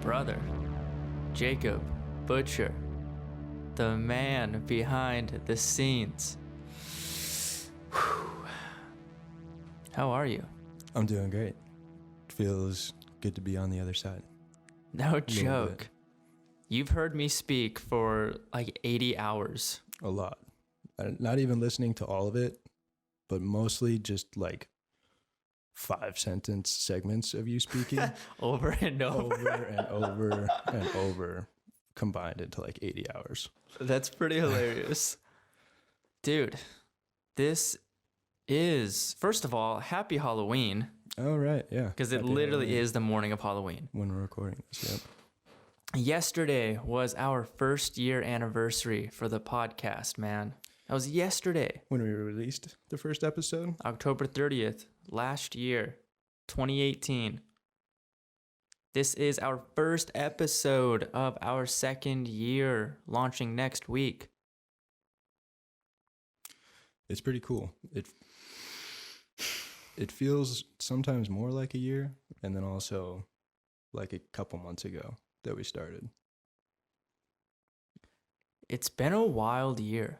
brother, Jacob Butcher, the man behind the scenes. Whew. How are you? I'm doing great. Feels good to be on the other side. No joke. You've heard me speak for like 80 hours. A lot. Not even listening to all of it, but mostly just like 5-sentence segments of you speaking. Over and over. Over and over and over, combined into like 80 hours. That's pretty hilarious. Dude, this is, first of all, happy Halloween. Oh, right. Yeah. Because it literally is the morning of Halloween. When we're recording this, yep. Yesterday was our first year anniversary for the podcast, man. That was yesterday. When we released the first episode? October 30th, last year, 2018. This is our first episode of our second year, launching next week. It's pretty cool. It feels sometimes more like a year, and then also like a couple months ago that we started. It's been a wild year.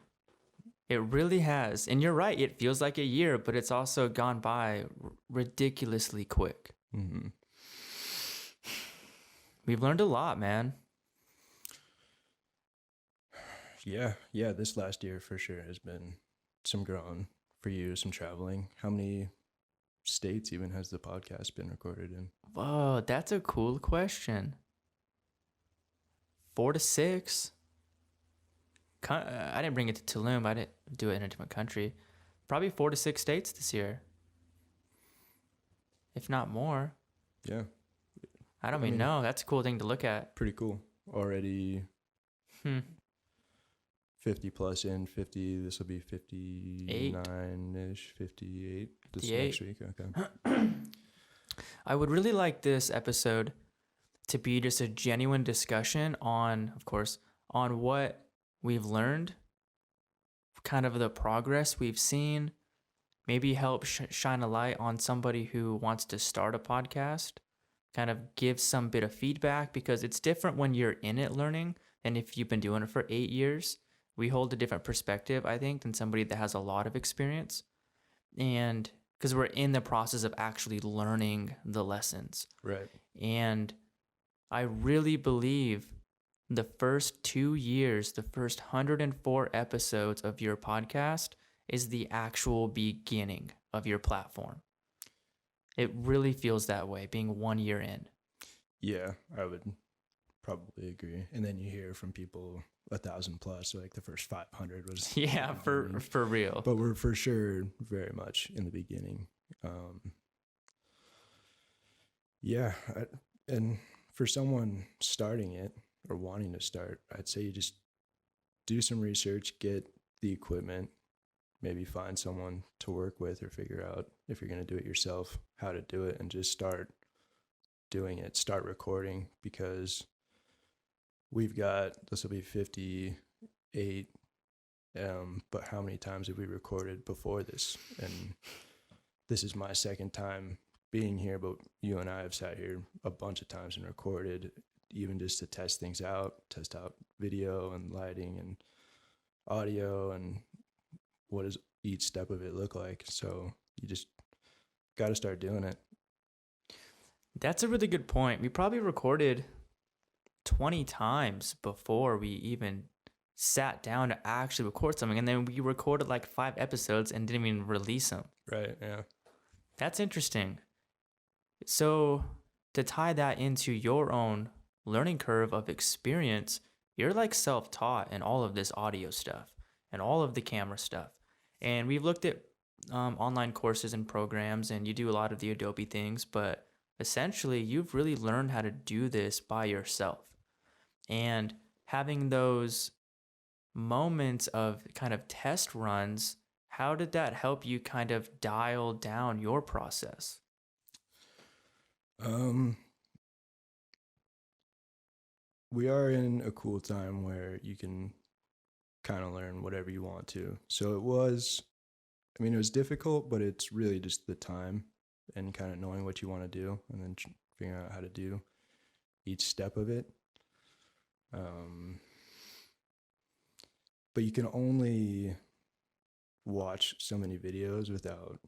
It really has. And you're right, it feels like a year, but it's also gone by ridiculously quick. Mm-hmm. We've learned a lot, man. Yeah, this last year for sure has been some growing for you, some traveling. How many states even has the podcast been recorded in? Whoa, that's a cool question. 4 to 6. I didn't bring it to Tulum. I didn't do it in a different country. Probably 4 to 6 states this year, if not more. Yeah. I mean, no, that's a cool thing to look at. Pretty cool. Already 50 plus in, 50, this will be 59-ish, 58 this next week. Okay. I would really like this episode to be just a genuine discussion on, of course, on what we've learned, kind of the progress we've seen, maybe help shine a light on somebody who wants to start a podcast, kind of give some bit of feedback, because it's different when you're in it learning than if you've been doing it for 8 years. We hold a different perspective, I think, than somebody that has a lot of experience. And because we're in the process of actually learning the lessons. Right. And I really believe the first 2 years, the first 104 episodes of your podcast is the actual beginning of your platform. It really feels that way, being 1 year in. Yeah, I would probably agree. And then you hear from people 1,000 plus, like the first 500 was. Yeah, for real. But we're for sure very much in the beginning. And for someone starting it or wanting to start, I'd say you just do some research, get the equipment, maybe find someone to work with or figure out if you're going to do it yourself, how to do it, and just start doing it, start recording, because this will be 58, but how many times have we recorded before this? And this is my second time being here, but you and I have sat here a bunch of times and recorded, even just to test things out, test out video and lighting and audio and what does each step of it look like. So you just got to start doing it. That's a really good point. We probably recorded 20 times before we even sat down to actually record something. And then we recorded like 5 episodes and didn't even release them. Right, yeah. That's interesting. So to tie that into your own learning curve of experience, you're like self-taught in all of this audio stuff and all of the camera stuff. And we've looked at online courses and programs, and you do a lot of the Adobe things, but essentially you've really learned how to do this by yourself. And having those moments of kind of test runs, how did that help you kind of dial down your process? We are in a cool time where you can kind of learn whatever you want to. So it was difficult, but it's really just the time and kind of knowing what you want to do and then figuring out how to do. each step of it. But you can only watch so many videos without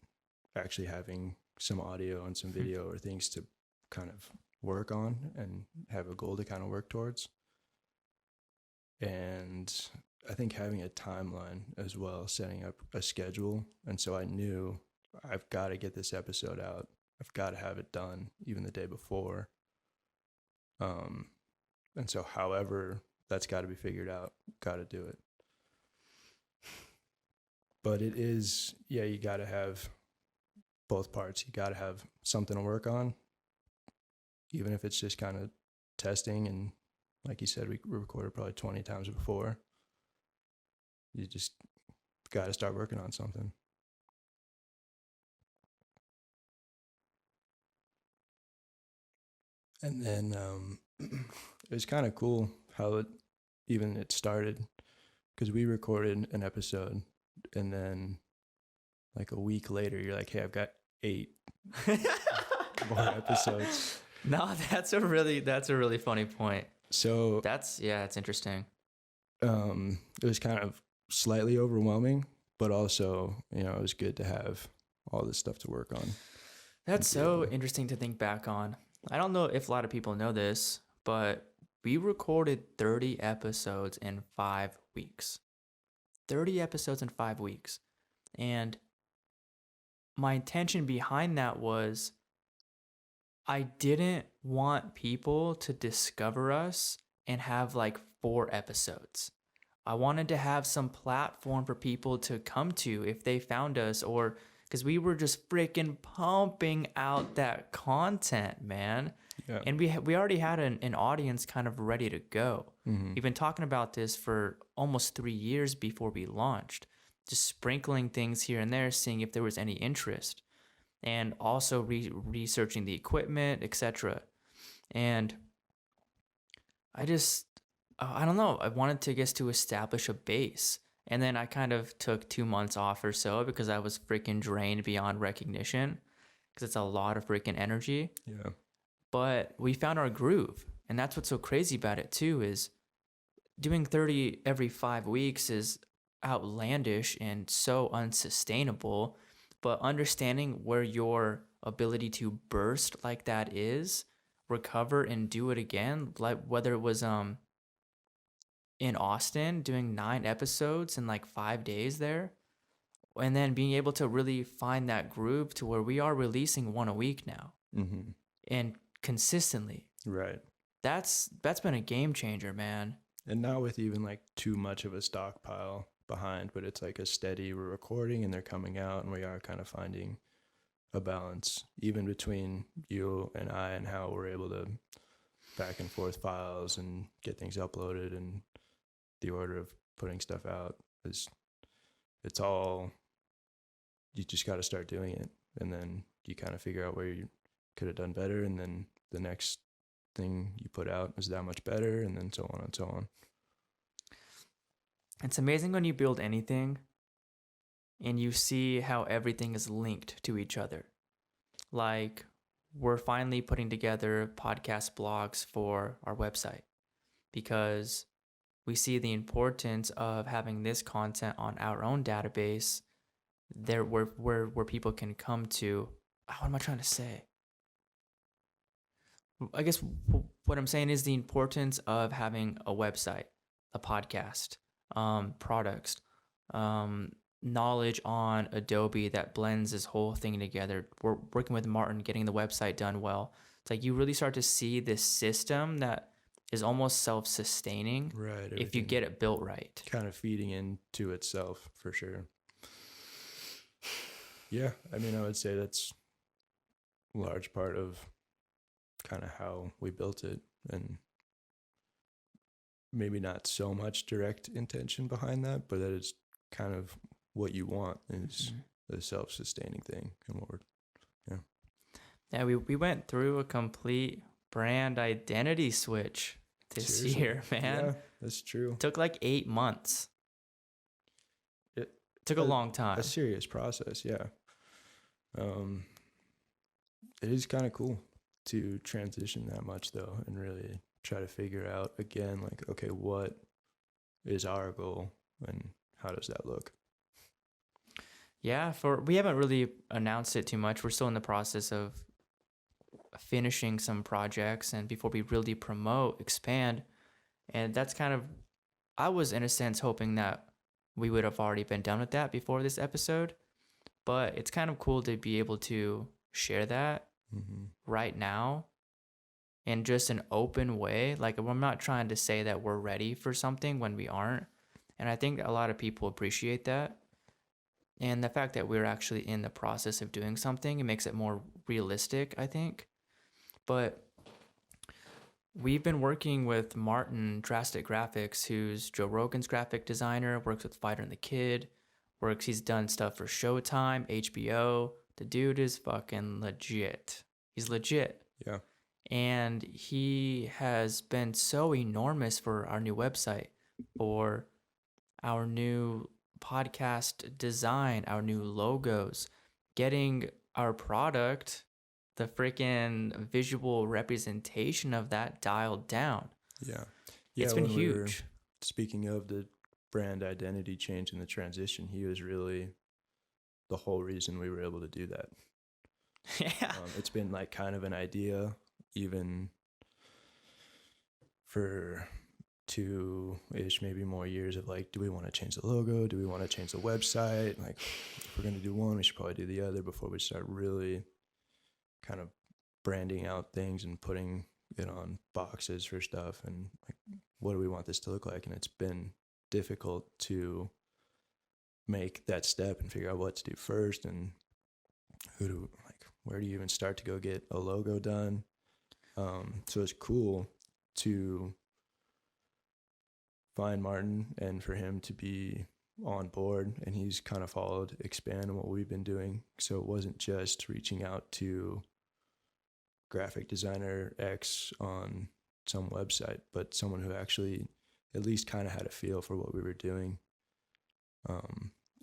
actually having some audio and some video or things to kind of work on and have a goal to kind of work towards. And I think having a timeline as well, setting up a schedule. And so I knew I've got to get this episode out. I've got to have it done even the day before. And so however that's got to be figured out, got to do it. But it is, yeah, you got to have both parts. You got to have something to work on, even if it's just kind of testing. And like you said, we recorded probably 20 times before. You just got to start working on something. And then it was kind of cool how it started, because we recorded an episode and then like a week later you're like, hey, I've got 8 more episodes. No, that's a really funny point. So it's interesting. It was kind of slightly overwhelming, but also, you know, it was good to have all this stuff to work on. That's so interesting to think back on. I don't know if a lot of people know this, but we recorded 30 episodes in 5 weeks. 30 episodes in 5 weeks. And my intention behind that was I didn't want people to discover us and have like 4 episodes. I wanted to have some platform for people to come to if they found us, or because we were just freaking pumping out that content, man. Yeah. And we already had an audience kind of ready to go. Mm-hmm. We've been talking about this for almost 3 years before we launched, just sprinkling things here and there, seeing if there was any interest, and also researching the equipment, etc. And I don't know. I wanted to establish a base. And then I kind of took 2 months off or so because I was freaking drained beyond recognition, because it's a lot of freaking energy. Yeah. But we found our groove. And that's what's so crazy about it too, is doing 30 every 5 weeks is outlandish and so unsustainable. But understanding where your ability to burst like that is, recover and do it again, like whether it was in Austin doing 9 episodes in like 5 days there, and then being able to really find that groove to where we are releasing 1 a week now. Mm-hmm. And consistently. Right. That's been a game changer, man. And not with even like too much of a stockpile behind, but it's like a steady, we're recording and they're coming out, and we are kind of finding a balance even between you and I, and how we're able to back and forth files and get things uploaded, and the order of putting stuff out is, it's all, you just got to start doing it, and then you kind of figure out where you could have done better, and then the next thing you put out is that much better, and then so on and so on. It's amazing when you build anything and you see how everything is linked to each other. Like, we're finally putting together podcast blogs for our website because we see the importance of having this content on our own database there, where people can come to. What am I trying to say? I guess what I'm saying is the importance of having a website, a podcast, products, knowledge on Adobe that blends this whole thing together. We're working with Martin, getting the website done well. It's like you really start to see this system that is almost self-sustaining, right? If you get it built right. Kind of feeding into itself, for sure. Yeah, I mean, I would say that's a large part of kind of how we built it, and maybe not so much direct intention behind that, but that is kind of what you want, is the self-sustaining thing. And what yeah, we went through a complete brand identity switch this year, man. Yeah, that's true. It took like 8 months. It took a long time. A serious process, yeah. It is kind of cool to transition that much though, and really try to figure out again, like, okay, what is our goal and how does that look? Yeah, we haven't really announced it too much. We're still in the process of finishing some projects and before we really promote Expand. And that's kind of, I was in a sense hoping that we would have already been done with that before this episode, but it's kind of cool to be able to share that right now in just an open way. Like, I'm not trying to say that we're ready for something when we aren't. And I think a lot of people appreciate that. And the fact that we're actually in the process of doing something, it makes it more realistic, I think. But we've been working with Martin Drastic Graphics, who's Joe Rogan's graphic designer, works with Fighter and the Kid, he's done stuff for Showtime, HBO. The dude is fucking legit. He's legit. Yeah. And he has been so enormous for our new website, for our new podcast design, our new logos, getting our product, the freaking visual representation of that dialed down. Yeah. It's been huge. Speaking of the brand identity change and the transition, he was really the whole reason we were able to do that. Yeah. It's been like kind of an idea even for 2-ish, maybe more years of like, do we want to change the logo? Do we want to change the website? Like, if we're going to do one, we should probably do the other before we start really kind of branding out things and putting it on boxes for stuff. And like, what do we want this to look like? And it's been difficult to make that step and figure out what to do first and where do you even start to go get a logo done? So it's cool to find Martin and for him to be on board, and he's kind of followed Expand and what we've been doing. So it wasn't just reaching out to graphic designer X on some website, but someone who actually at least kind of had a feel for what we were doing,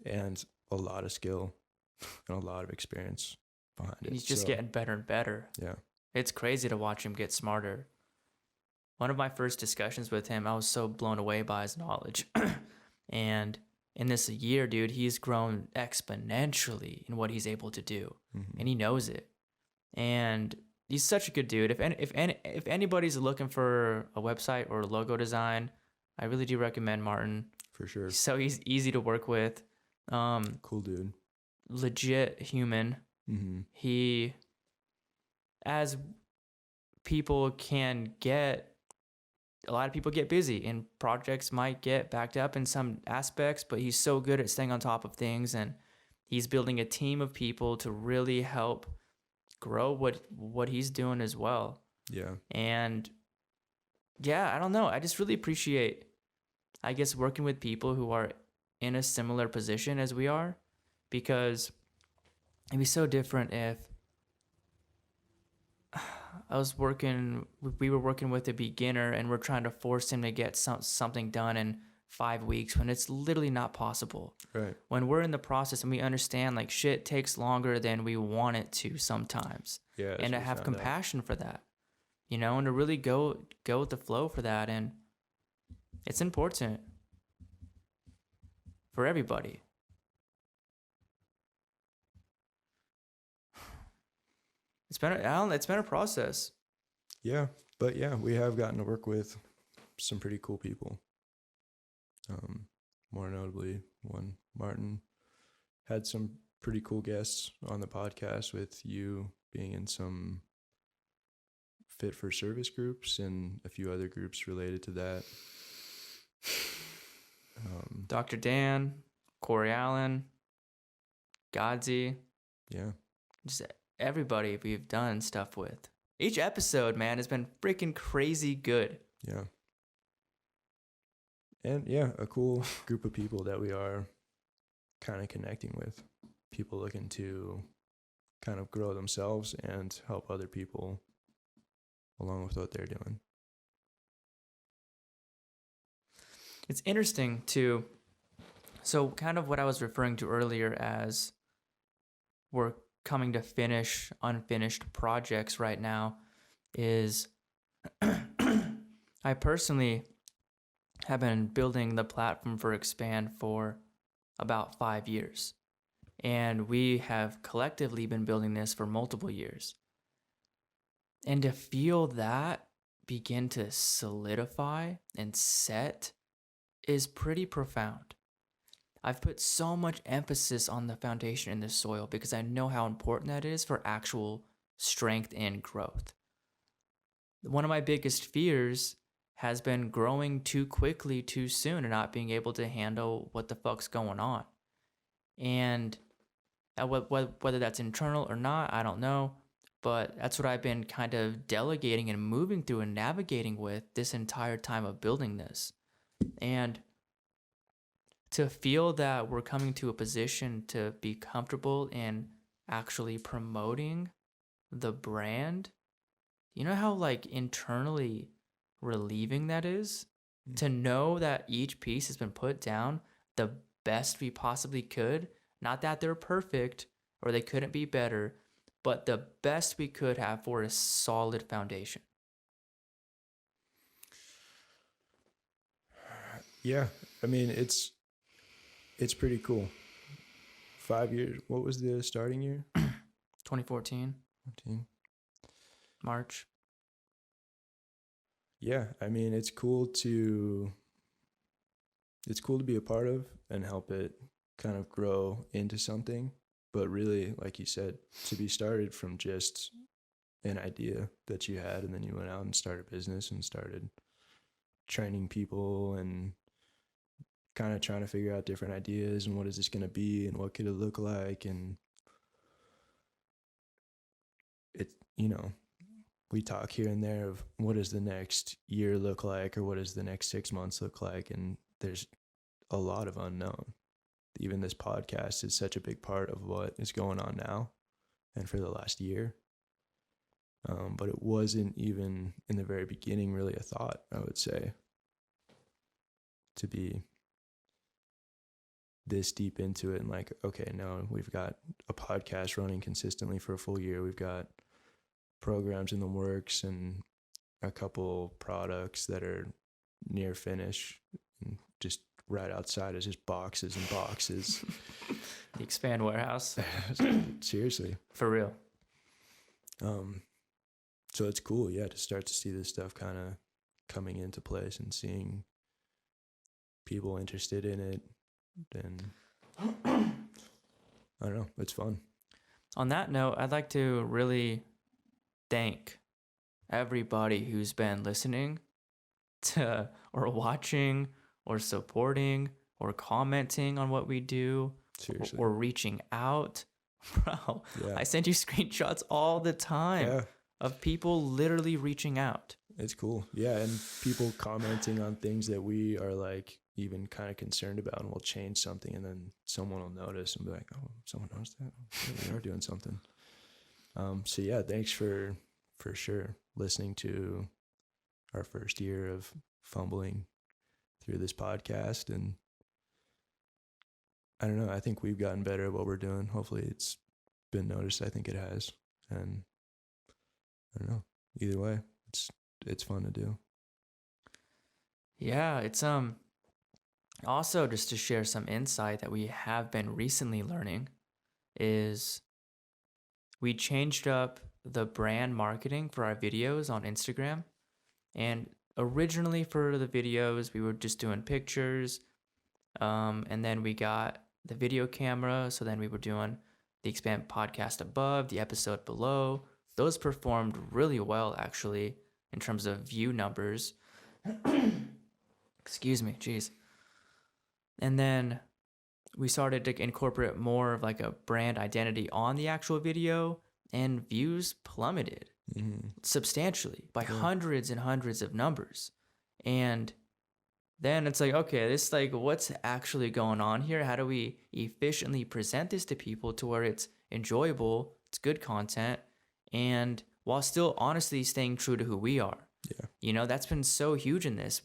and a lot of skill and a lot of experience behind it. He's just getting better and better. Yeah. It's crazy to watch him get smarter. One of my first discussions with him, I was so blown away by his knowledge. And in this year, dude, he's grown exponentially in what he's able to do. Mm-hmm. And he knows it. And he's such a good dude. If anybody's looking for a website or a logo design, I really do recommend Martin. For sure. So he's easy to work with. Cool dude. Legit human. Mm-hmm. He, as people can get, a lot of people get busy and projects might get backed up in some aspects, but he's so good at staying on top of things, and he's building a team of people to really help grow what he's doing as well. Yeah. And yeah, I don't know. I just really appreciate, I guess, working with people who are in a similar position as we are, because it'd be so different if we were working with a beginner and we're trying to force him to get something done in 5 weeks when it's literally not possible. Right. When we're in the process and we understand like shit takes longer than we want it to sometimes. Yeah. And to have compassion for that, and to really go with the flow for that. And it's important for everybody. It's been a process. Yeah, but yeah, we have gotten to work with some pretty cool people. More notably, one, Martin, had some pretty cool guests on the podcast, with you being in some fit for service groups and a few other groups related to that. Dr. Dan, Corey Allen, Godzi. Yeah. Just everybody we've done stuff with. Each episode, man, has been freaking crazy good. Yeah. And yeah, a cool group of people that we are kind of connecting with. People looking to kind of grow themselves and help other people along with what they're doing. It's interesting too. So kind of what I was referring to earlier as we're coming to finish unfinished projects right now. is I personally have been building the platform for Expand for about 5 years. And we have collectively been building this for multiple years. And to feel that begin to solidify and set is pretty profound. I've put so much emphasis on the foundation in the soil because I know how important that is for actual strength and growth. One of my biggest fears has been growing too quickly too soon and not being able to handle what the fuck's going on. And whether that's internal or not, I don't know. But that's what I've been kind of delegating and moving through and navigating with this entire time of building this. And to feel that we're coming to a position to be comfortable in actually promoting the brand, you know how like internally relieving that is? To know that each piece has been put down the best we possibly could. Not that they're perfect or they couldn't be better, but the best we could have for a solid foundation. Yeah, I mean it's pretty cool. 5 years. What was the starting year? 2014. 14. March. Yeah, I mean it's cool to be a part of and help it kind of grow into something. But really, like you said, to be started from just an idea that you had, and then you went out and started a business and started training people and kind of trying to figure out different ideas and what is this going to be and what could it look like. And it, we talk here and there of what does the next year look like or what does the next 6 months look like. And there's a lot of unknown. Even this podcast is such a big part of what is going on now and for the last year. But it wasn't even in the very beginning really a thought, I would say, to be this deep into it and like, okay, no, we've got a podcast running consistently for a full year. We've got programs in the works and a couple products that are near finish and just right outside is just boxes and boxes. The Expand warehouse. Seriously. For real. So it's cool, yeah, to start to see this stuff kind of coming into place and seeing people interested in it. And I don't know, it's fun. On that note, I'd like to really thank everybody who's been listening to or watching or supporting or commenting on what we do. Seriously. Or reaching out. Bro, Yeah. I send you screenshots all the time of people literally reaching out. It's cool. Yeah, and people commenting on things that we are like even kind of concerned about, and we'll change something and then someone will notice and be like, oh, someone noticed that? Yeah, we are doing something. So yeah, thanks for sure listening to our first year of fumbling through this podcast. And I don't know, I think we've gotten better at what we're doing. Hopefully it's been noticed. I think it has. And I don't know, either way, it's fun to do. Yeah, it's also just to share some insight that we have been recently learning is we changed up the brand marketing for our videos on Instagram. And originally for the videos, we were just doing pictures. And then we got the video camera. So then we were doing the Expand podcast above, the episode below. Those performed really well, actually, in terms of view numbers. Excuse me, jeez. And then we started to incorporate more of like a brand identity on the actual video, and views plummeted substantially by hundreds and hundreds of numbers. And then it's like, okay, this like what's actually going on here? How do we efficiently present this to people to where it's enjoyable, it's good content, and while still honestly staying true to who we are? Yeah. You know, that's been so huge in this.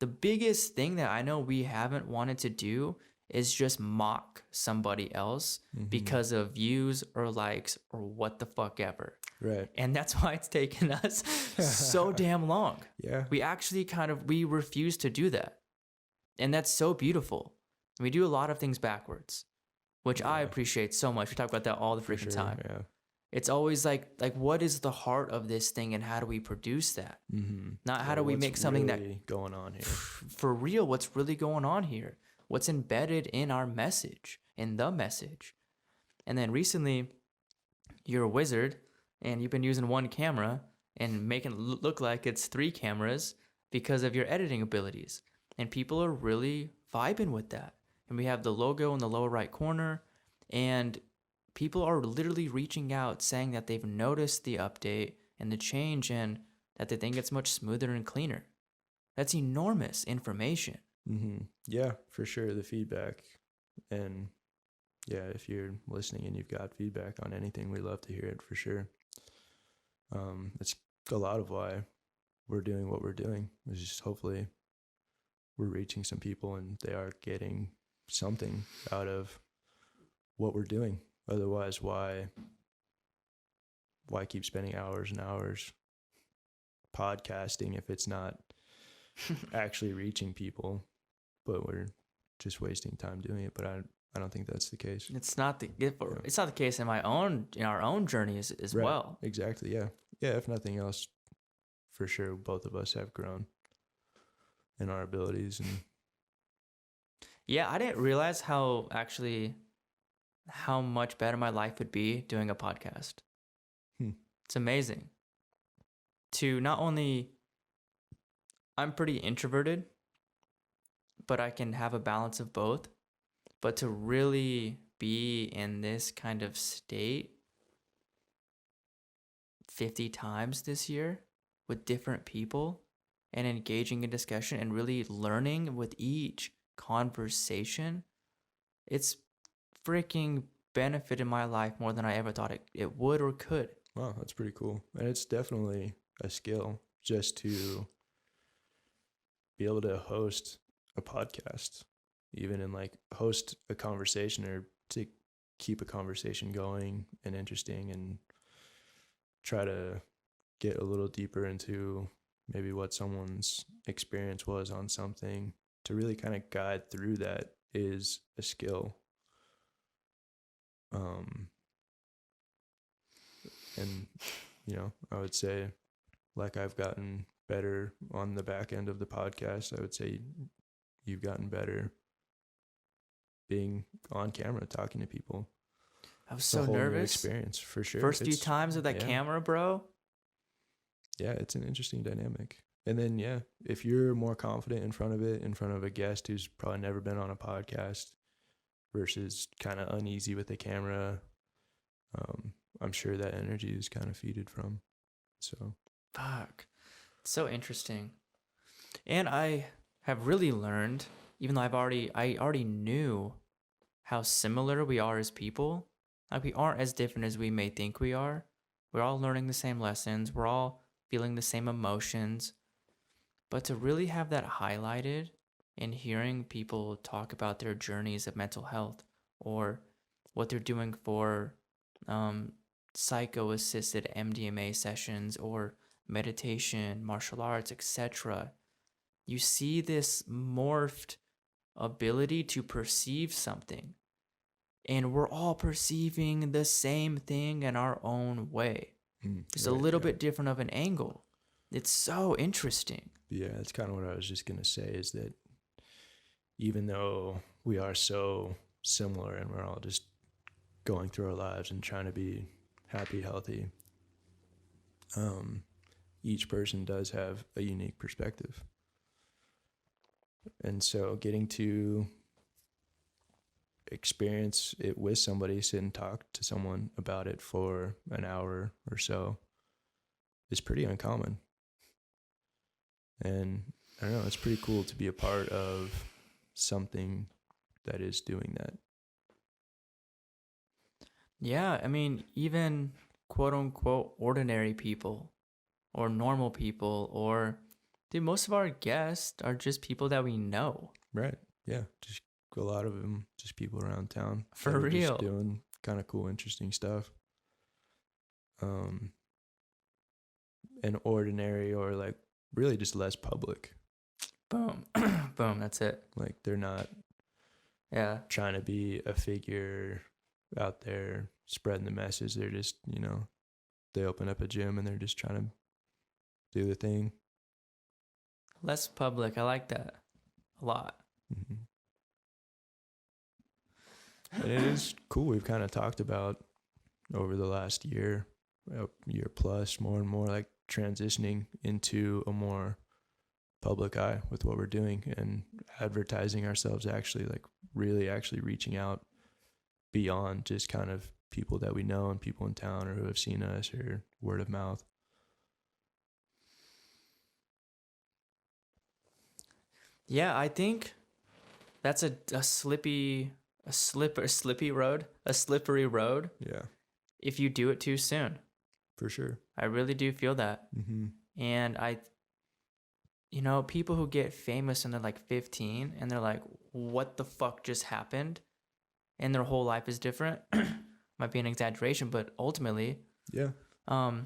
The biggest thing that I know we haven't wanted to do is just mock somebody else because of views or likes or what the fuck ever. Right. And that's why it's taken us so damn long. Yeah. We actually we refuse to do that. And that's so beautiful. We do a lot of things backwards, which I appreciate so much. We talk about that all the freaking time. Yeah. It's always like what is the heart of this thing and how do we produce that? Not how do we make something really going on here? For real, what's really going on here? What's embedded in our message, in the message? And then recently, you're a wizard and you've been using one camera and making it look like it's 3 cameras because of your editing abilities. And people are really vibing with that. And we have the logo in the lower right corner, and people are literally reaching out saying that they've noticed the update and the change and that they think it's much smoother and cleaner. That's enormous information. Yeah, for sure. The feedback. And yeah, if you're listening and you've got feedback on anything, we love to hear it for sure. It's a lot of why we're doing what we're doing. It's just hopefully we're reaching some people and they are getting something out of what we're doing. Otherwise, why keep spending hours and hours podcasting if it's not actually reaching people, but we're just wasting time doing it? But I don't think that's the case. It's not the case in our own journey as Right. well. Exactly. Yeah. Yeah. If nothing else, for sure, both of us have grown in our abilities. And yeah, I didn't realize how much better my life would be doing a podcast. It's amazing. To not only, I'm pretty introverted, but I can have a balance of both. But to really be in this kind of state 50 times this year with different people and engaging in discussion and really learning with each conversation, it's freaking benefited my life more than I ever thought it would or could. wow, that's pretty cool. And it's definitely a skill just to be able to host a podcast, even and like host a conversation, or to keep a conversation going and interesting, and try to get a little deeper into maybe what someone's experience was on something. To really kind of guide through that is a skill. And, I would say, like, I've gotten better on the back end of the podcast. I would say you've gotten better being on camera, talking to people. I was so nervous. New experience, for sure. First few times with that camera, bro. Yeah, it's an interesting dynamic. And then, yeah, if you're more confident in front of a guest who's probably never been on a podcast versus kind of uneasy with the camera, I'm sure that energy is kind of feeded from. So, fuck, it's so interesting. And I have really learned, even though I already knew how similar we are as people. Like, we aren't as different as we may think we are. We're all learning the same lessons. We're all feeling the same emotions. But to really have that highlighted and hearing people talk about their journeys of mental health or what they're doing for psycho-assisted MDMA sessions or meditation, martial arts, etc., you see this morphed ability to perceive something. And we're all perceiving the same thing in our own way. Just a little bit different of an angle. It's so interesting. Yeah, that's kind of what I was just going to say, is that even though we are so similar and we're all just going through our lives and trying to be happy, healthy, each person does have a unique perspective. And so getting to experience it with somebody, sit and talk to someone about it for an hour or so, is pretty uncommon. And I don't know, it's pretty cool to be a part of something that is doing that. Yeah, I mean, even quote unquote ordinary people or normal people, or dude, most of our guests are just people that we know. Right. Yeah. Just a lot of them just people around town For that are real. just doing kind of cool, interesting stuff. And ordinary or like really just less public. Boom. Boom. That's it. Like they're not Yeah. trying to be a figure out there spreading the message. They're just, you know, they open up a gym and they're just trying to do the thing. Less public. I like that a lot. Mm-hmm. And it is cool. We've kind of talked about over the last year plus, more and more like transitioning into a more public eye with what we're doing and advertising ourselves, actually like really actually reaching out beyond just kind of people that we know and people in town or who have seen us or word of mouth. Yeah, I think that's a slippery road Yeah, if you do it too soon. for sure. I really do feel that. Mm-hmm. And people who get famous and they're like 15 and they're like, what the fuck just happened? And their whole life is different. Might be an exaggeration, but ultimately, Yeah. I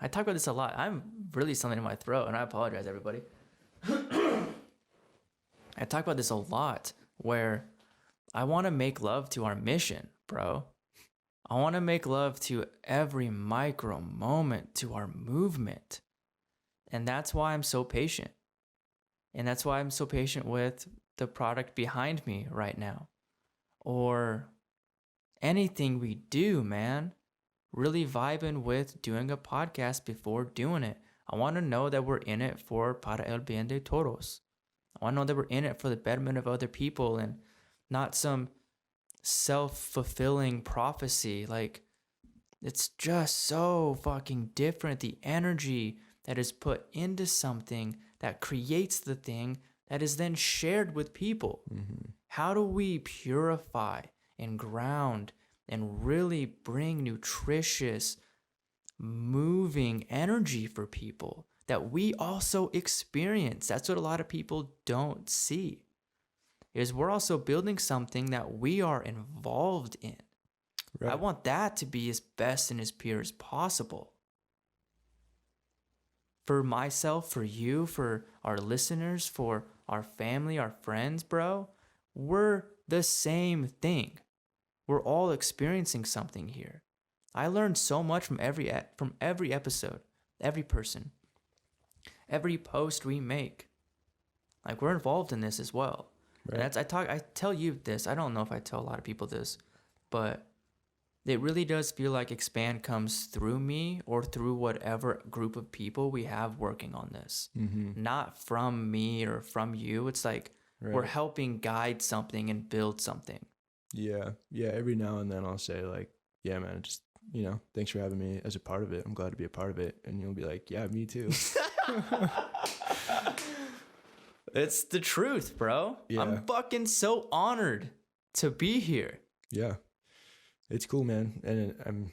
talk about this a lot. I'm really something in my throat, and I apologize, everybody. I talk about this a lot, where I want to make love to our mission, bro. I want to make love to every micro moment, to our movement. And that's why I'm so patient. And that's why I'm so patient with the product behind me right now. Or anything we do, man. Really vibing with doing a podcast before doing it. I want to know that we're in it for para el bien de todos. I want to know that we're in it for the betterment of other people and not some self-fulfilling prophecy. Like, it's just so fucking different. The energy that is put into something that creates the thing that is then shared with people. Mm-hmm. How do we purify and ground and really bring nutritious, moving energy for people that we also experience? That's what a lot of people don't see, is we're also building something that we are involved in. Right. I want that to be as best and as pure as possible. For myself, for you, for our listeners, for our family, our friends, bro, we're the same thing. We're all experiencing something here. I learned so much from every episode, every person, every post we make. Like, we're involved in this as well. Right. And I tell you this. I don't know if I tell a lot of people this, but it really does feel like XPAND comes through me or through whatever group of people we have working on this. Mm-hmm. Not from me or from you. It's like we're helping guide something and build something. Yeah. Every now and then I'll say like, yeah, man, just, thanks for having me as a part of it. I'm glad to be a part of it. And you'll be like, yeah, me too. It's the truth, bro. Yeah. I'm fucking so honored to be here. Yeah. It's cool, man. And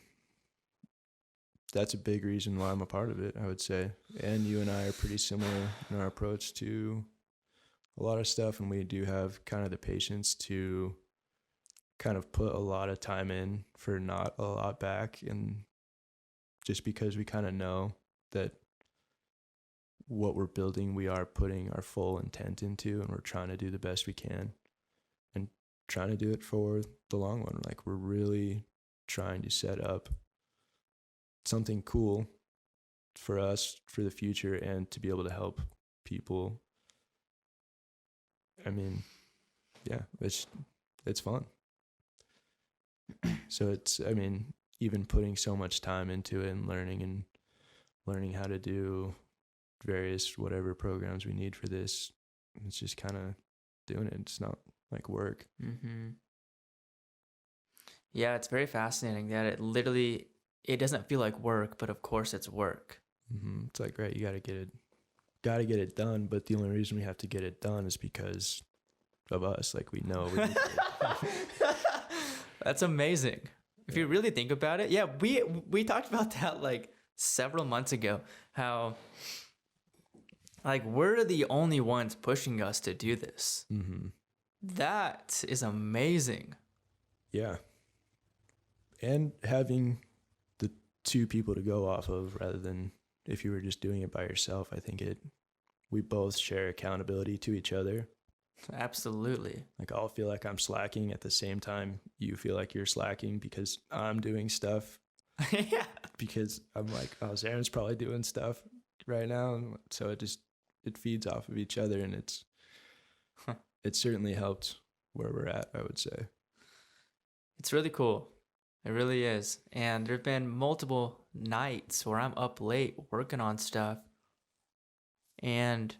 that's a big reason why I'm a part of it, I would say. And you and I are pretty similar in our approach to a lot of stuff. And we do have kind of the patience to kind of put a lot of time in for not a lot back. And just because we kind of know that what we're building, we are putting our full intent into, and we're trying to do the best we can and trying to do it for the long run. Like, we're really trying to set up something cool for us for the future and to be able to help people. I mean, yeah, it's fun. So even putting so much time into it and learning how to do various whatever programs we need for this, it's just kind of doing it. It's not like work. Mm-hmm. Yeah, it's very fascinating that it doesn't feel like work, but of course it's work. Mm-hmm. It's like, right, you got to get it done, but the only reason we have to get it done is because of us. Like, we know we need to That's amazing. If you really think about it. Yeah, we talked about that like several months ago, how Like, we're the only ones pushing us to do this. Mm-hmm. That is amazing. Yeah. And having the two people to go off of rather than if you were just doing it by yourself, I think we both share accountability to each other. Absolutely. Like I'll feel like I'm slacking at the same time you feel like you're slacking because I'm doing stuff Yeah. because I'm like, oh, Zaren's probably doing stuff right now. And so it feeds off of each other, and it certainly helped where we're at, I would say. It's really cool. It really is. And there have been multiple nights where I'm up late working on stuff, and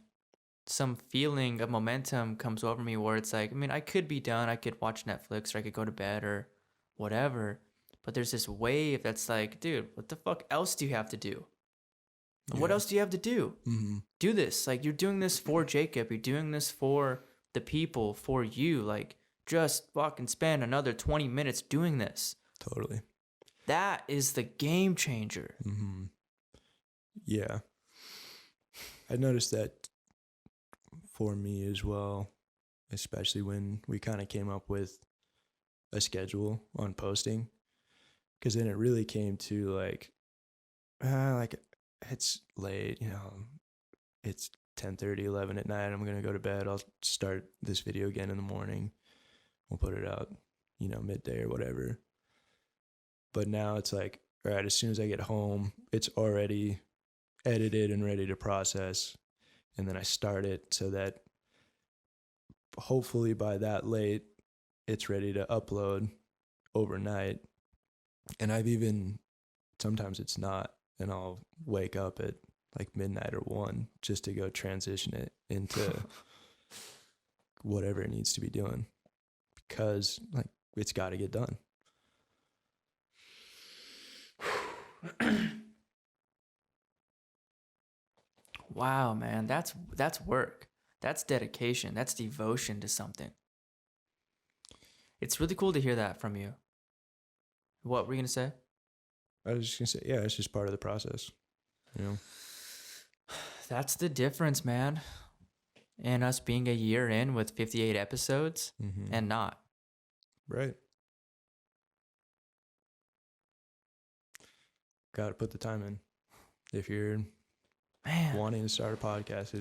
some feeling of momentum comes over me where it's like, I mean, I could be done. I could watch Netflix or I could go to bed or whatever. But there's this wave that's like, dude, what the fuck else do you have to do? Yeah. What else do you have to do? Mm-hmm. Do this. Like, you're doing this for Jacob. You're doing this for the people, for you. Like, just fucking spend another 20 minutes doing this. Totally. That is the game changer. Mm-hmm. Yeah. I noticed that for me as well, especially when we kind of came up with a schedule on posting, because then it really came to like it's late, it's 10:30, 11 at night. I'm going to go to bed. I'll start this video again in the morning. We'll put it out, midday or whatever. But now it's like, all right, as soon as I get home, it's already edited and ready to process. And then I start it so that hopefully by that late, it's ready to upload overnight. And sometimes it's not. And I'll wake up at like midnight or 1 just to go transition it into whatever it needs to be doing, because like it's got to get done. Wow, man, that's work. That's dedication. That's devotion to something. It's really cool to hear that from you. What were you gonna say? I was just gonna say, yeah, it's just part of the process. That's the difference, man. And us being a year in with 58 episodes and not. Right. Got to put the time in. If you're wanting to start a podcast,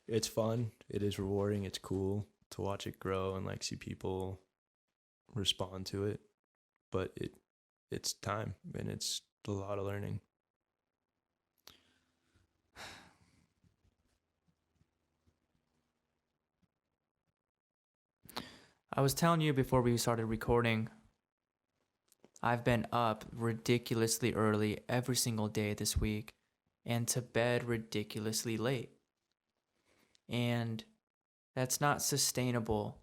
it's fun. It is rewarding. It's cool to watch it grow and like see people respond to it. But it's time, and it's a lot of learning. I was telling you before we started recording, I've been up ridiculously early every single day this week and to bed ridiculously late. And that's not sustainable.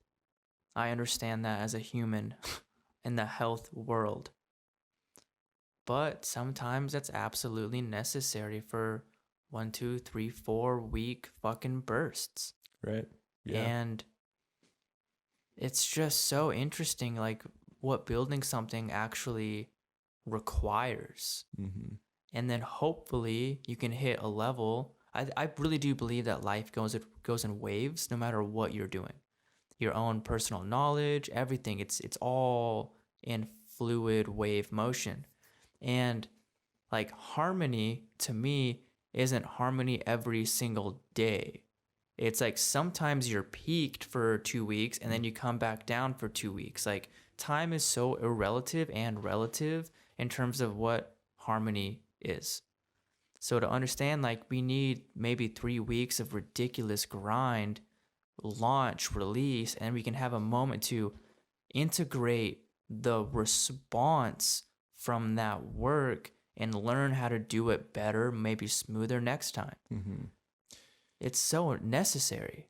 I understand that as a human in the health world. But sometimes that's absolutely necessary for 1, 2, 3, 4 week fucking bursts. Right. Yeah. And it's just so interesting, like what building something actually requires. And then hopefully you can hit a level. I really do believe that life goes in waves no matter what you're doing. Your own personal knowledge, everything, it's all in fluid wave motion. And like harmony to me isn't harmony every single day. It's like sometimes you're peaked for 2 weeks and then you come back down for 2 weeks. Like time is so irrelative and relative in terms of what harmony is. So to understand, like we need maybe 3 weeks of ridiculous grind, launch, release, and we can have a moment to integrate the response from that work and learn how to do it better, maybe smoother next time. It's so necessary.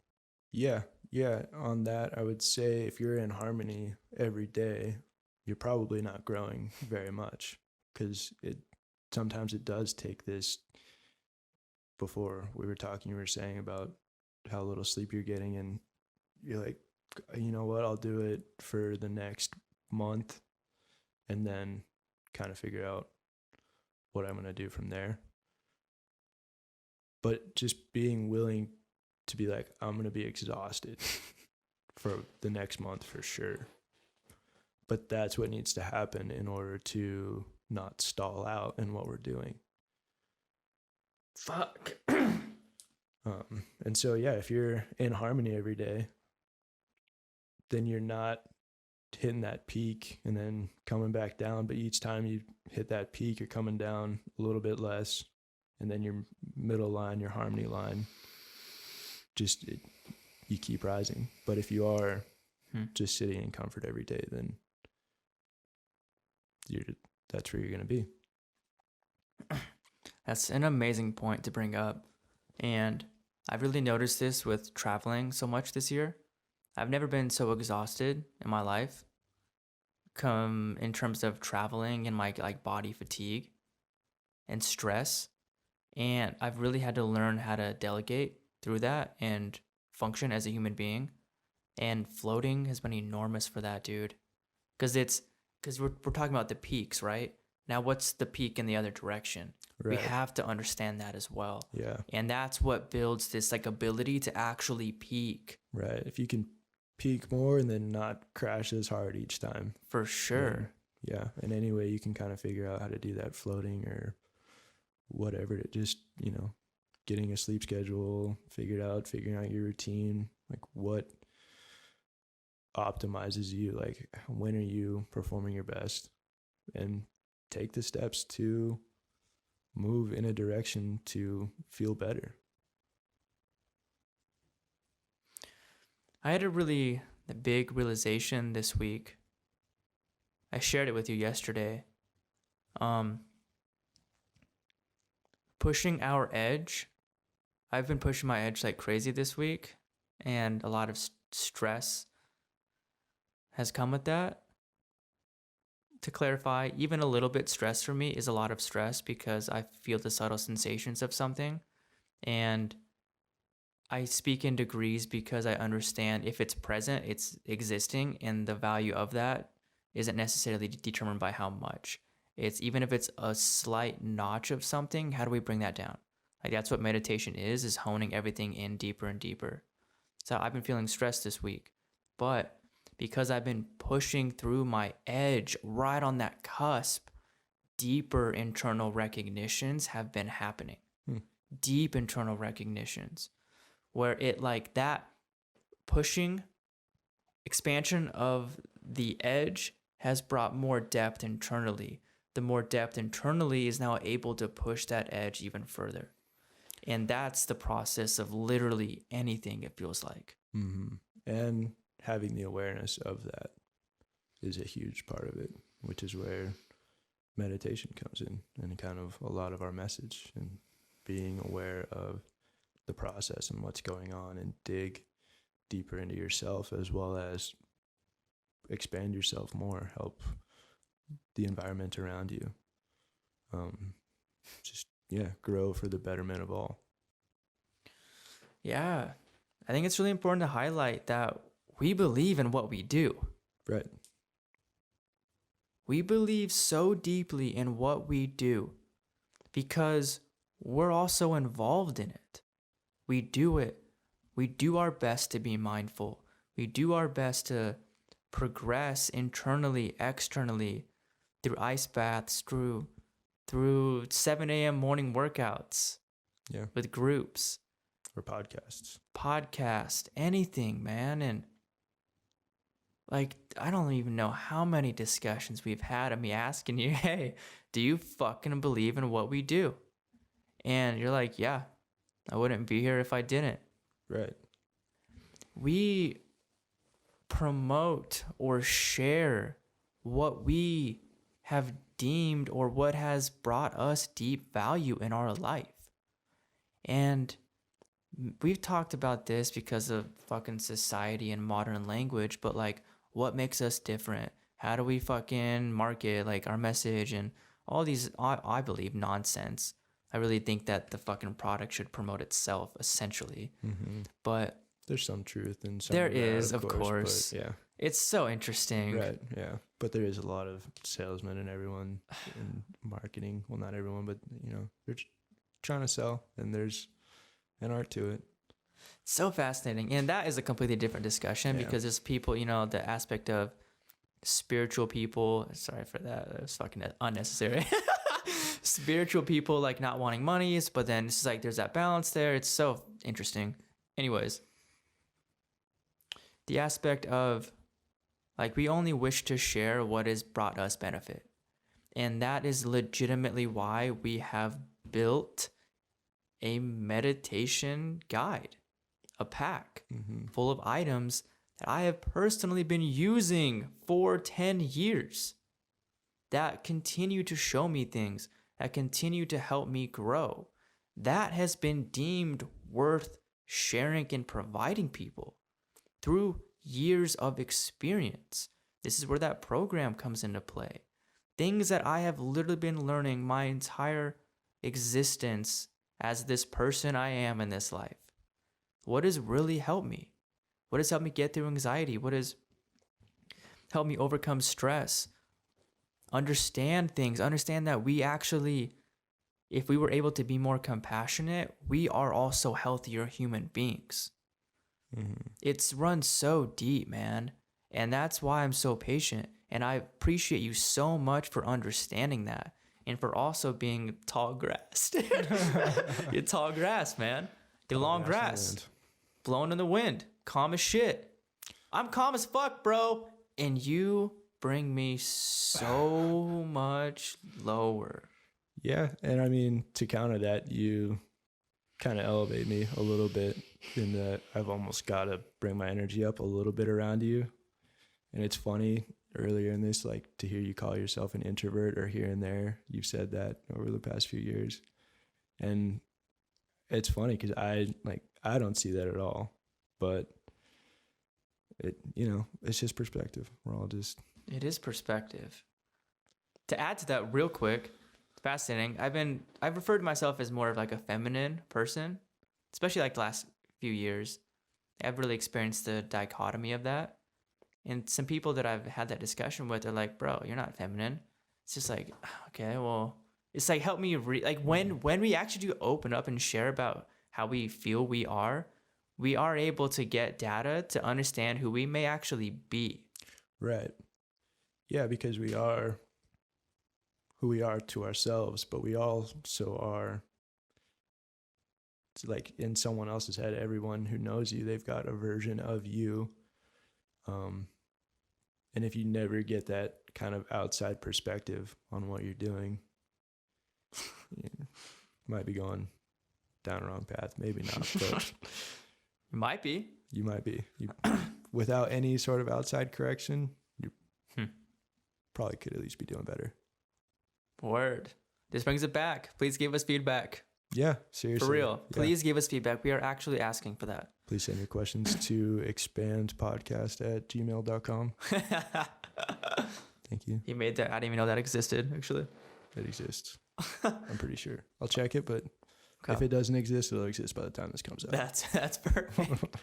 Yeah. On that, I would say if you're in harmony every day, you're probably not growing very much, because sometimes it does take this. Before we were talking, you were saying about how little sleep you're getting, and you're like, you know what, I'll do it for the next month and then kind of figure out what I'm going to do from there. but just being willing to be like, I'm going to be exhausted for the next month for sure. But that's what needs to happen in order to not stall out in what we're doing. Fuck. And so, yeah, if you're in harmony every day, then you're not hitting that peak and then coming back down. But each time you hit that peak, you're coming down a little bit less. And then your middle line, your harmony line, you keep rising. But if you are just sitting in comfort every day, then that's where you're going to be. That's an amazing point to bring up. And I've really noticed this with traveling so much this year. I've never been so exhausted in my life in terms of traveling and my like body fatigue and stress. And I've really had to learn how to delegate through that and function as a human being. And floating has been enormous for that, dude. Because we're talking about the peaks, right? Now, what's the peak in the other direction? Right. We have to understand that as well. Yeah. And that's what builds this like ability to actually peak. Right. If you can peak more and then not crash as hard each time. For sure. Yeah. And any way you can kind of figure out how to do that floating or whatever, just, getting a sleep schedule figuring out your routine, like what optimizes you, like when are you performing your best, and take the steps to move in a direction to feel better. I had a big realization this week. I shared it with you yesterday. Pushing our edge. I've been pushing my edge like crazy this week, and a lot of stress has come with that. To clarify, even a little bit stress for me is a lot of stress because I feel the subtle sensations of something, and I speak in degrees because I understand if it's present, it's existing, and the value of that isn't necessarily determined by how much. It's even if it's a slight notch of something, how do we bring that down? Like that's what meditation is honing everything in deeper and deeper. So I've been feeling stressed this week, but because I've been pushing through my edge right on that cusp, deeper internal recognitions have been happening. Deep internal recognitions where it like that pushing expansion of the edge has brought more depth internally. The more depth internally is now able to push that edge even further. And that's the process of literally anything, it feels like. Mm-hmm. And having the awareness of that is a huge part of it, which is where meditation comes in and kind of a lot of our message, and being aware of the process and what's going on, and dig deeper into yourself as well as expand yourself more, help the environment around you. Grow for the betterment of all. Yeah. I think it's really important to highlight that we believe in what we do. Right. We believe so deeply in what we do because we're also involved in it. We do it. We do our best to be mindful. We do our best to progress internally, externally, through ice baths, through 7 a.m. morning workouts with groups. Or Podcast, anything, man. And like, I don't even know how many discussions we've had of me asking you, hey, do you fucking believe in what we do? And you're like, yeah, I wouldn't be here if I didn't. Right. We promote or share what we have deemed or what has brought us deep value in our life. And we've talked about this because of fucking society and modern language, but like, what makes us different? How do we fucking market like our message and all these, I believe, nonsense. I really think that the fucking product should promote itself, essentially. Mm-hmm. But there's some truth in some there of that, is, of course. But yeah. It's so interesting. Right, yeah. But there is a lot of salesmen and everyone in marketing. Well, not everyone, but, they're trying to sell. And there's and art to it. So fascinating. And that is a completely different discussion because there's people, the aspect of spiritual people. Sorry for that. That was fucking unnecessary. Spiritual people like not wanting monies, but then it's like there's that balance there. It's so interesting. Anyways, the aspect of like we only wish to share what has brought us benefit. And that is legitimately why we have built a meditation guide, a pack full of items that I have personally been using for 10 years that continue to show me things, that continue to help me grow. That has been deemed worth sharing and providing people through years of experience. This is where that program comes into play. Things that I have literally been learning my entire existence as this person I am in this life. What has really helped me? What has helped me get through anxiety? What has helped me overcome stress? Understand things. Understand that we actually, if we were able to be more compassionate, we are also healthier human beings. It's run so deep, man. And that's why I'm so patient. And I appreciate you so much for understanding that. And for also being tall grass. You're tall grass, man. You're long grass. Blowing in the wind. Calm as shit. I'm calm as fuck, bro. And you bring me so much lower. Yeah. And I mean, to counter that, you kind of elevate me a little bit in that I've almost got to bring my energy up a little bit around you. And it's funny earlier in this, like to hear you call yourself an introvert or here and there, you've said that over the past few years. And it's funny because I don't see that at all, but it's just perspective. It is perspective. To add to that real quick, it's fascinating. I've referred to myself as more of like a feminine person, especially like the last few years. I've really experienced the dichotomy of that. And some people that I've had that discussion with are like, bro, you're not feminine. It's just like, okay, well, it's like, help me when we actually do open up and share about how we feel we are able to get data to understand who we may actually be. Right. Yeah, because we are who we are to ourselves, but we also are, like, in someone else's head. Everyone who knows you, they've got a version of you. And if you never get that kind of outside perspective on what you're doing, you might be going down a wrong path. Maybe not, but you might be. Without any sort of outside correction, you probably could at least be doing better. Word. This brings it back. Please give us feedback. Yeah, seriously. For real. Please give us feedback. We are actually asking for that. Please send your questions to expandpodcast@gmail.com. Thank you. You made that. I didn't even know that existed, actually. It exists. I'm pretty sure. I'll check it, but if it doesn't exist, it'll exist by the time this comes out. That's perfect.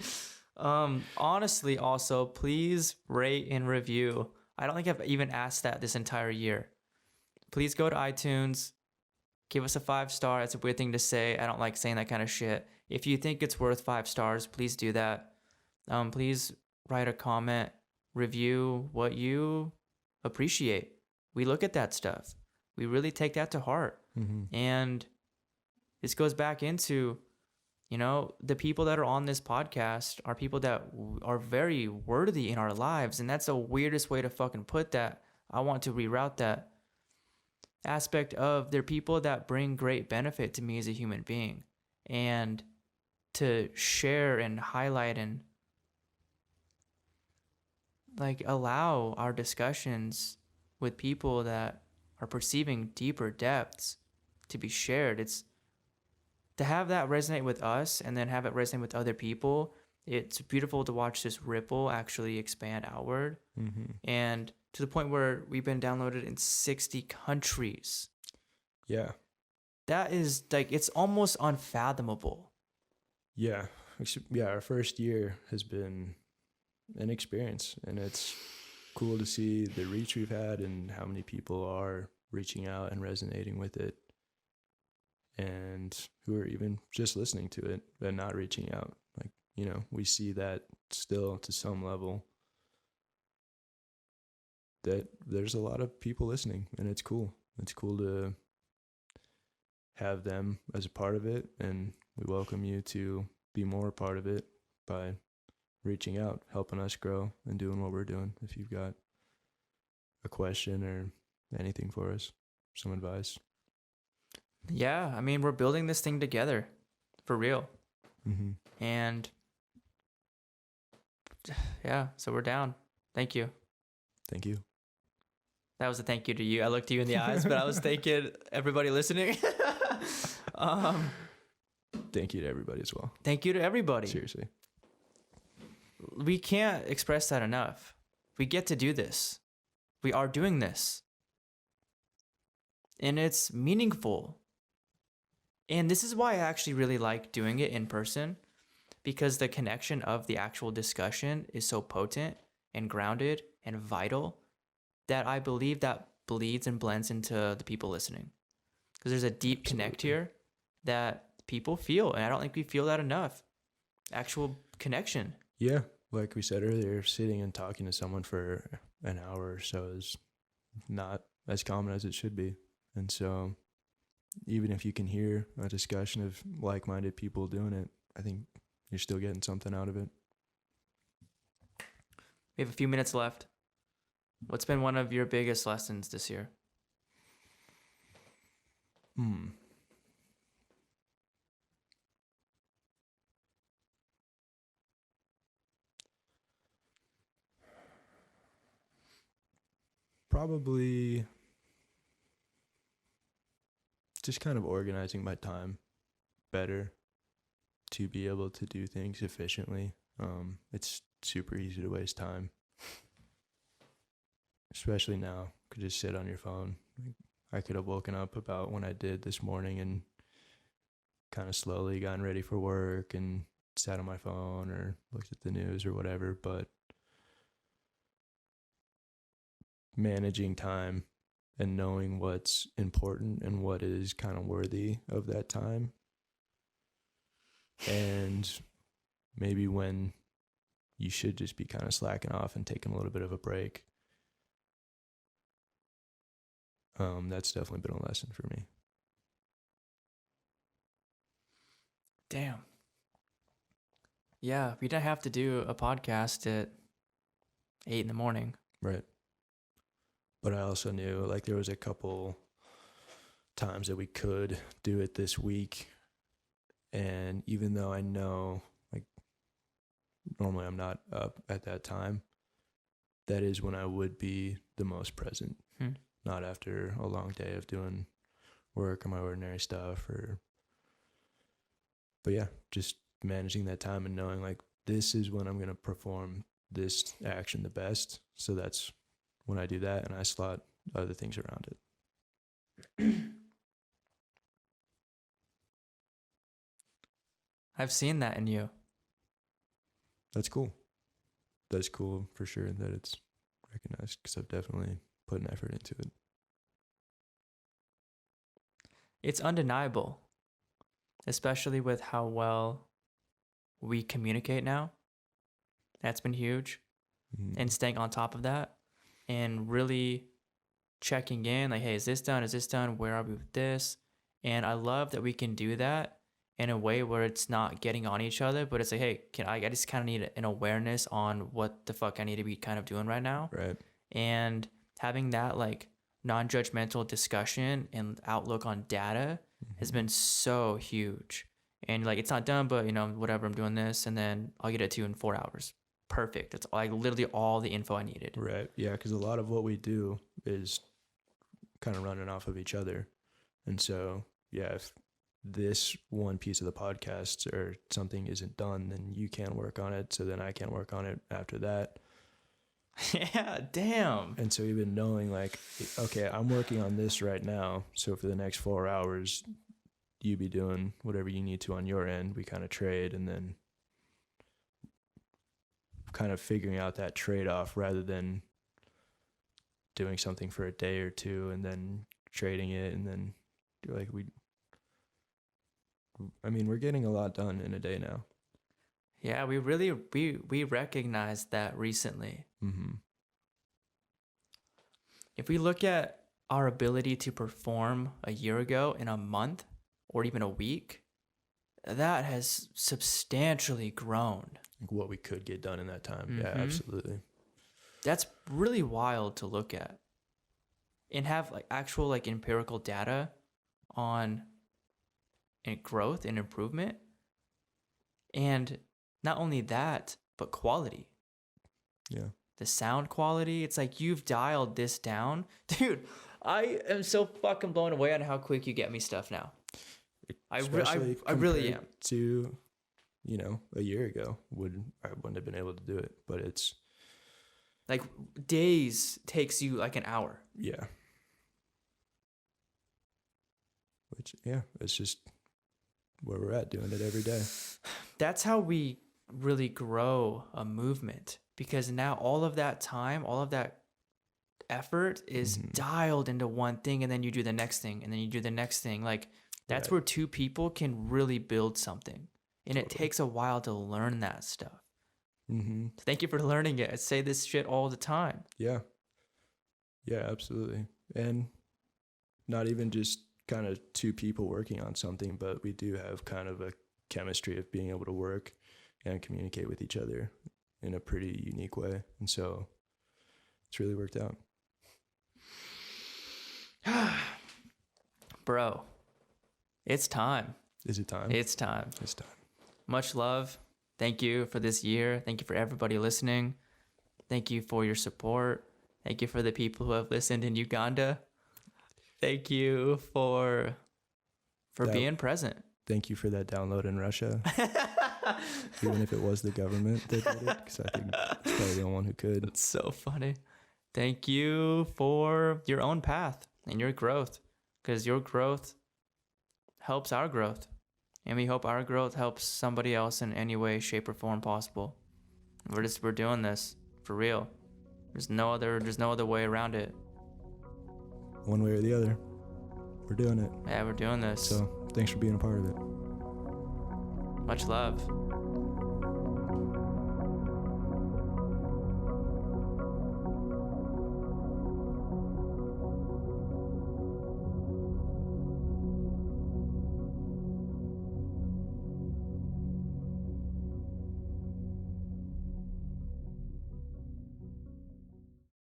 Honestly, also, please rate and review. I don't think I've even asked that this entire year. Please go to iTunes. Give us a 5-star. It's a weird thing to say. I don't like saying that kind of shit. If you think it's worth 5 stars, please do that. Please write a comment, review what you appreciate. We look at that stuff. We really take that to heart. And this goes back into, the people that are on this podcast are people that are very worthy in our lives. And that's the weirdest way to fucking put that. I want to reroute that aspect of they're people that bring great benefit to me as a human being, and to share and highlight and like allow our discussions with people that are perceiving deeper depths to be shared. It's to have that resonate with us and then have it resonate with other people. It's beautiful to watch this ripple actually expand outward. And to the point where we've been downloaded in 60 countries. Yeah. That is like, it's almost unfathomable. Yeah. Our first year has been an experience, and it's cool to see the reach we've had and how many people are reaching out and resonating with it. and who are even just listening to it and not reaching out. Like, you know, we see that still to some level, that there's a lot of people listening, and it's cool. It's cool to have them as a part of it, and we welcome you to be more a part of it by reaching out, helping us grow, and doing what we're doing. If you've got a question or anything for us, some advice. Yeah, I mean, we're building this thing together, for real. Mm-hmm. And yeah, so we're down. Thank you. Thank you. That was a thank you to you. I looked you in the eyes, but I was thanking everybody listening. Thank you to everybody as well. Thank you to everybody. Seriously. We can't express that enough. We get to do this. We are doing this. And it's meaningful. And this is why I actually really like doing it in person, because the connection of the actual discussion is so potent and grounded and vital that I believe that bleeds and blends into the people listening. Because there's a deep connect here that people feel, and I don't think we feel that enough. Actual connection. Yeah, like we said earlier, sitting and talking to someone for an hour or so is not as common as it should be. And so even if you can hear a discussion of like-minded people doing it, I think you're still getting something out of it. We have a few minutes left. What's been one of your biggest lessons this year? Probably just kind of organizing my time better to be able to do things efficiently. It's super easy to waste time, especially now. Could just sit on your phone. I could have woken up about when I did this morning and kind of slowly gotten ready for work and sat on my phone or looked at the news or whatever, but managing time and knowing what's important and what is kind of worthy of that time. And maybe when you should just be kind of slacking off and taking a little bit of a break. That's definitely been a lesson for me. Damn. Yeah, we didn't have to do a podcast at 8 a.m. Right. But I also knew like there was a couple times that we could do it this week. And even though I know like normally I'm not up at that time, that is when I would be the most present. Not after a long day of doing work or my ordinary stuff but yeah, just managing that time and knowing like this is when I'm going to perform this action the best. So that's when I do that, and I slot other things around it. I've seen that in you. That's cool. That's cool for sure that it's recognized, because I've definitely put an effort into it. It's undeniable, especially with how well we communicate now. That's been huge. And staying on top of that and really checking in like, hey, is this done? Is this done? Where are we with this? And I love that we can do that in a way where it's not getting on each other, but it's like, hey, I just kind of need an awareness on what the fuck I need to be kind of doing right now. Right. And having that like non-judgmental discussion and outlook on data has been so huge. And like, it's not done, but you know, whatever, I'm doing this, and then I'll get it to you in 4 hours. Perfect. That's like literally all the info I needed. Right. Yeah, because a lot of what we do is kind of running off of each other. And so, yeah, if this one piece of the podcast or something isn't done, then you can't work on it. So then I can't work on it after that. Yeah, damn. And so even knowing like, okay, I'm working on this right now. So for the next 4 hours, you be doing whatever you need to on your end. We kind of trade, and then kind of figuring out that trade-off rather than doing something for a day or two and then trading it, and then like I mean, we're getting a lot done in a day now. Yeah, we really we recognized that recently. Mm-hmm. If we look at our ability to perform a year ago in a month or even a week, that has substantially grown. Like what we could get done in that time. Mm-hmm. Yeah, absolutely. That's really wild to look at and have like actual like empirical data on growth and improvement. And not only that, but quality. Yeah. The sound quality, it's like you've dialed this down. Dude, I am so fucking blown away on how quick you get me stuff now. I really am. To, you know, a year ago, I wouldn't have been able to do it, but it's like days takes you like an hour. yeah. Which yeah, it's just where we're at, doing it every day. That's how we really grow a movement, because now all of that time, all of that effort is dialed into one thing, and then you do the next thing, and then you do the next thing. Like that's where two people can really build something, and it takes a while to learn that stuff. Mm-hmm. Thank you for learning it. I say this shit all the time. Yeah, absolutely. And not even just kind of two people working on something, but we do have kind of a chemistry of being able to work and communicate with each other in a pretty unique way. And so it's really worked out. Bro, it's time. Is it time? It's time. It's time. Much love. Thank you for this year. Thank you for everybody listening. Thank you for your support. Thank you for the people who have listened in Uganda. Thank you for being present. Thank you for that download in Russia. Even if it was the government that did it, because I think it's probably the only one who could. It's so funny. Thank you for your own path and your growth, because your growth helps our growth. And we hope our growth helps somebody else in any way, shape, or form possible. We're doing this for real. There's no other way around it. One way or the other, we're doing it. Yeah, we're doing this. So thanks for being a part of it. Much love.